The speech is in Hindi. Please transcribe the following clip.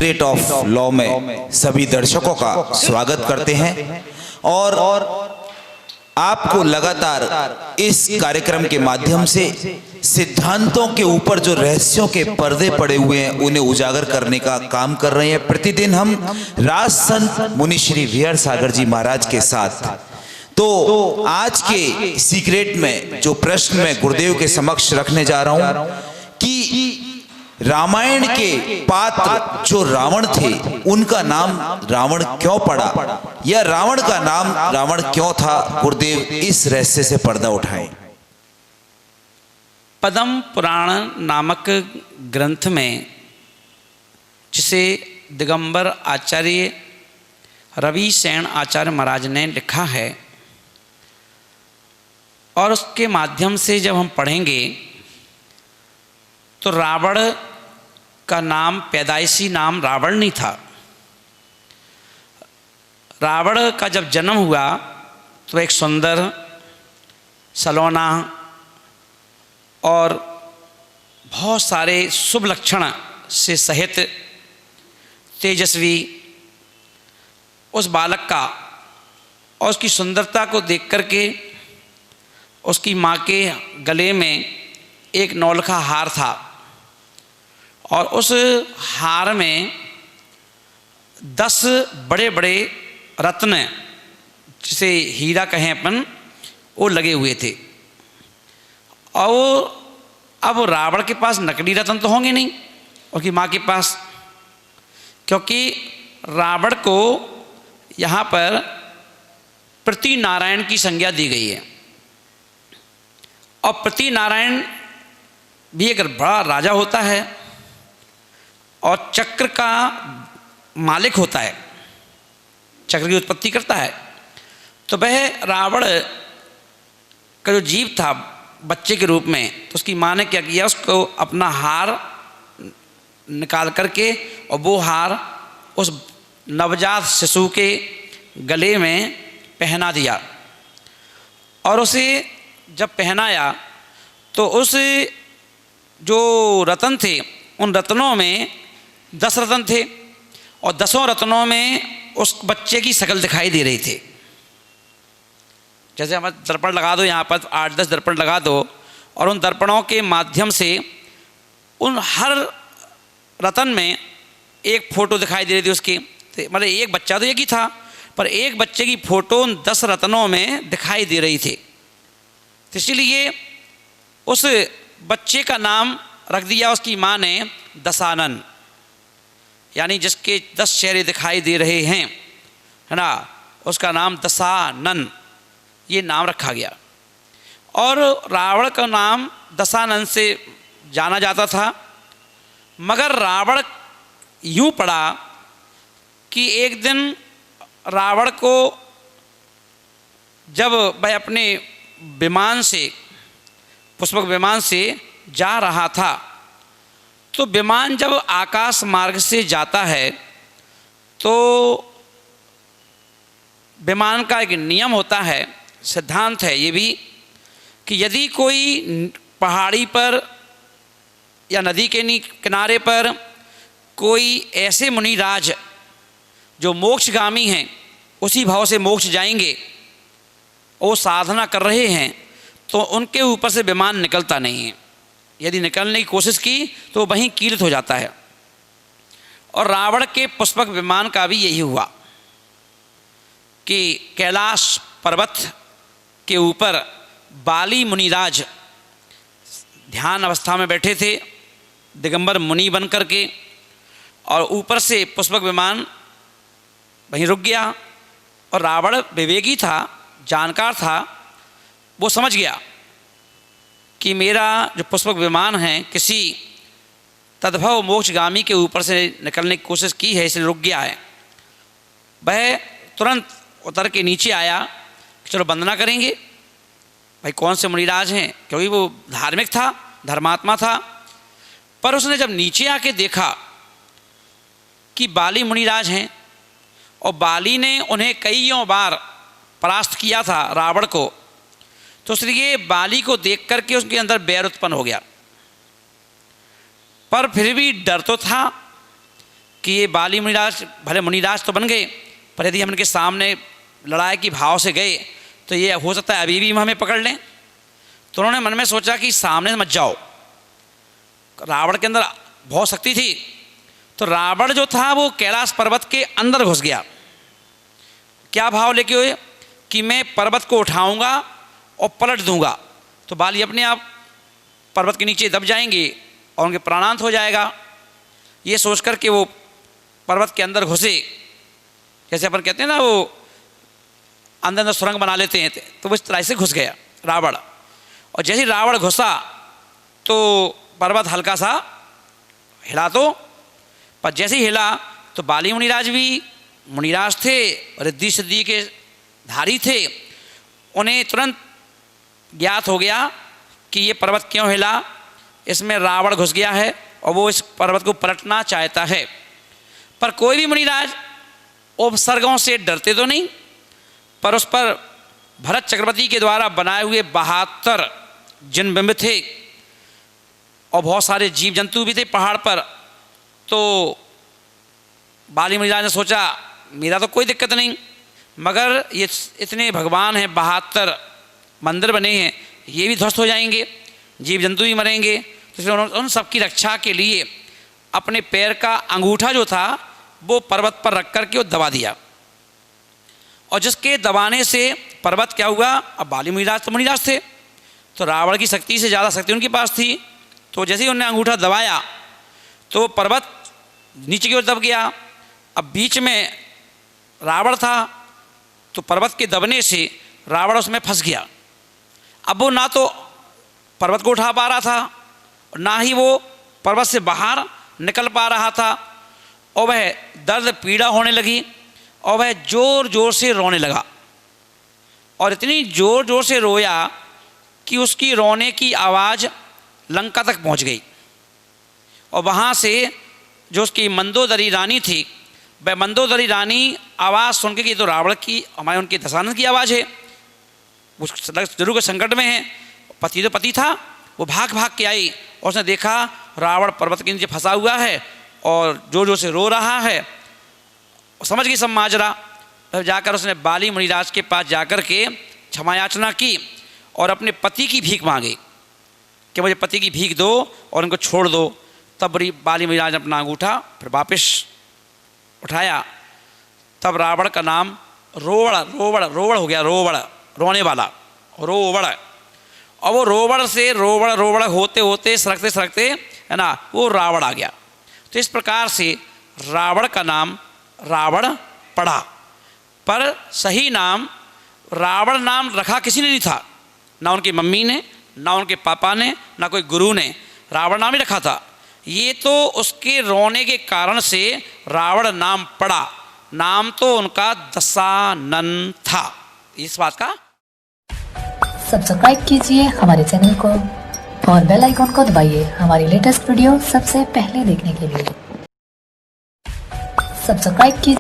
सीक्रेट ऑफ लॉ में सभी दर्शकों का स्वागत करते हैं और आपको लगातार इस कार्यक्रम के माध्यम से सिद्धांतों के ऊपर जो रहस्यों के पर्दे पड़े हुए हैं उन्हें उजागर करने का काम कर रहे हैं। प्रतिदिन हम राज संत मुनि श्री विहर सागर जी महाराज के साथ। तो आज के सीक्रेट में जो प्रश्न मैं गुरुदेव के समक्ष रखने जा रहा हूं कि रामायण के पात्र जो रावण थे उनका नाम रावण क्यों पड़ा या रावण का नाम रावण क्यों था, गुरुदेव इस रहस्य से पर्दा उठाएं। पद्म पुराण नामक ग्रंथ में, जिसे दिगंबर आचार्य रवि सेन आचार्य महाराज ने लिखा है, और उसके माध्यम से जब हम पढ़ेंगे तो रावण का नाम पैदाइशी नाम रावण नहीं था। रावण का जब जन्म हुआ तो एक सुंदर, सलोना और बहुत सारे शुभ लक्षण से सहित तेजस्वी उस बालक का और उसकी सुंदरता को देख करके उसकी माँ के गले में एक नौलखा हार था और उस हार में 10 बड़े बड़े रत्न, जिसे हीरा कहें अपन, वो लगे हुए थे। और अब रावण के पास नकली रत्न तो होंगे नहीं उसकी माँ के पास, क्योंकि रावण को यहाँ पर पृथ्वी नारायण की संज्ञा दी गई है और पृथ्वी नारायण भी एक बड़ा राजा होता है और चक्र का मालिक होता है, चक्र की उत्पत्ति करता है। तो वह रावण का जो जीव था बच्चे के रूप में, तो उसकी माँ ने क्या किया, उसको अपना हार निकाल करके और वो हार उस नवजात शिशु के गले में पहना दिया। और उसे जब पहनाया तो उस जो रत्न थे उन रत्नों में 10 रत्न थे और 10 रत्नों में उस बच्चे की शक्ल दिखाई दे रही थी। जैसे हम दर्पण लगा दो, यहाँ पर 8-10 दर्पण लगा दो और उन दर्पणों के माध्यम से उन हर रत्न में एक फ़ोटो दिखाई दे रही थी उसकी। मतलब एक बच्चा तो एक ही था, पर एक बच्चे की फ़ोटो उन 10 रत्नों में दिखाई दे रही थी। तो इसलिए उस बच्चे का नाम रख दिया उसकी माँ ने दशानन, यानी जिसके 10 चेहरे दिखाई दे रहे हैं, है ना, उसका नाम दशानन, ये नाम रखा गया। और रावण का नाम दशानन से जाना जाता था, मगर रावण यूँ पड़ा कि एक दिन रावण को जब वह अपने विमान से, पुष्पक विमान से जा रहा था, तो विमान जब आकाश मार्ग से जाता है तो विमान का एक नियम होता है, सिद्धांत है ये भी, कि यदि कोई पहाड़ी पर या नदी के किनारे पर कोई ऐसे मुनिराज जो मोक्षगामी हैं, उसी भाव से मोक्ष जाएंगे, वो साधना कर रहे हैं, तो उनके ऊपर से विमान निकलता नहीं है। यदि निकलने की कोशिश की तो वहीं कीलित हो जाता है। और रावण के पुष्पक विमान का भी यही हुआ कि कैलाश पर्वत के ऊपर बाली मुनिराज ध्यान अवस्था में बैठे थे, दिगंबर मुनि बन करके, और ऊपर से पुष्पक विमान वहीं रुक गया। और रावण विवेकी था, जानकार था, वो समझ गया कि मेरा जो पुष्पक विमान है किसी तद्भव मोक्षगामी के ऊपर से निकलने की कोशिश की है, इसलिए रुक गया है। वह तुरंत उतर के नीचे आया कि चलो वंदना करेंगे, भाई कौन से मुनिराज हैं, क्योंकि वो धार्मिक था, धर्मात्मा था। पर उसने जब नीचे आके देखा कि बाली मुनिराज हैं और बाली ने उन्हें कईयों बार परास्त किया था रावण को, तो इसलिए बाली को देख करके उसके अंदर बैर उत्पन्न हो गया। पर फिर भी डर तो था कि ये बाली मुनिराज भले मुनिराज तो बन गए, पर यदि हम इनके सामने लड़ाई की भाव से गए तो ये हो सकता है अभी भी हमें पकड़ लें। तो उन्होंने मन में सोचा कि सामने से मत जाओ। रावण के अंदर बहुत शक्ति थी, तो रावण जो था वो कैलाश पर्वत के अंदर घुस गया। क्या भाव लेके हुए कि मैं पर्वत को उठाऊंगा और पलट दूंगा, तो बाली अपने आप पर्वत के नीचे दब जाएंगे और उनके प्राणांत हो जाएगा। ये सोच कर के वो पर्वत के अंदर घुसे। जैसे अपन कहते हैं ना, वो अंदर अंदर सुरंग बना लेते हैं, तो वो इस तरह से घुस गया रावण। और जैसे ही रावण घुसा तो पर्वत हल्का सा हिला, तो पर जैसे ही हिला तो बाली मुनिराज भी मुनिराज थे, रिद्धि सिद्धि के धारी थे। उन्हें तुरंत ज्ञात हो गया कि ये पर्वत क्यों हिला, इसमें रावण घुस गया है और वो इस पर्वत को पलटना चाहता है। पर कोई भी मुनिराज उपसर्गों से डरते तो नहीं, पर उस पर भरत चक्रवर्ती के द्वारा बनाए हुए 72 जिन बिंब थे और बहुत सारे जीव जंतु भी थे पहाड़ पर। तो बाली मुनिराज ने सोचा मेरा तो कोई दिक्कत नहीं, मगर ये इतने भगवान हैं, 72 मंदिर बने हैं, ये भी ध्वस्त हो जाएंगे, जीव जंतु भी मरेंगे। तो फिर उन सबकी रक्षा के लिए अपने पैर का अंगूठा जो था वो पर्वत पर रख कर के वो दबा दिया। और जिसके दबाने से पर्वत क्या हुआ, अब बाली मुनिराज तो मुनिराज थे, तो रावण की शक्ति से ज़्यादा शक्ति उनके पास थी। तो जैसे ही उन्होंने अंगूठा दबाया तो पर्वत नीचे की ओर दब गया। अब बीच में रावण था, तो पर्वत के दबने से रावण उसमें फंस गया। अब वो ना तो पर्वत को उठा पा रहा था, ना ही वो पर्वत से बाहर निकल पा रहा था, और वह दर्द पीड़ा होने लगी और वह ज़ोर ज़ोर से रोने लगा। और इतनी ज़ोर ज़ोर से रोया कि उसकी रोने की आवाज़ लंका तक पहुंच गई। और वहाँ से जो उसकी मंदोदरी रानी थी, वह मंदोदरी रानी आवाज़ सुन के कि तो रावण की, हमारे उनके दशानंद की आवाज़ है, उस जरूर के संकट में है। पति तो पति था, वो भाग भाग के आई और उसने देखा रावण पर्वत के नीचे फंसा हुआ है और जोर जोर से रो रहा है। समझ गई सब माजरा। तब जाकर उसने बाली मुनिराज के पास जाकर के क्षमा याचना की और अपने पति की भीख मांगी कि मुझे पति की भीख दो और उनको छोड़ दो। तब बाली मुनिराज ने अपना अंगूठा फिर वापस उठाया। तब रावण का नाम रोवड़ रोवड़ रोवड़ हो गया, रोवड़ रोने वाला, रोवड़। और वो रोवड़ से रोवड़ रोवड़ होते होते सरकते सरकते है ना, वो रावण आ गया। तो इस प्रकार से रावण का नाम रावण पड़ा। पर सही नाम रावण नाम रखा किसी ने नहीं था, ना उनकी मम्मी ने, ना उनके पापा ने, ना कोई गुरु ने, रावण नाम ही रखा था। ये तो उसके रोने के कारण से रावण नाम पड़ा। नाम तो उनका दशानन था। इस बात का सब्सक्राइब कीजिए हमारे चैनल को और बेल आइकन को दबाइए हमारी लेटेस्ट वीडियो सबसे पहले देखने के लिए। सब्सक्राइब कीजिए।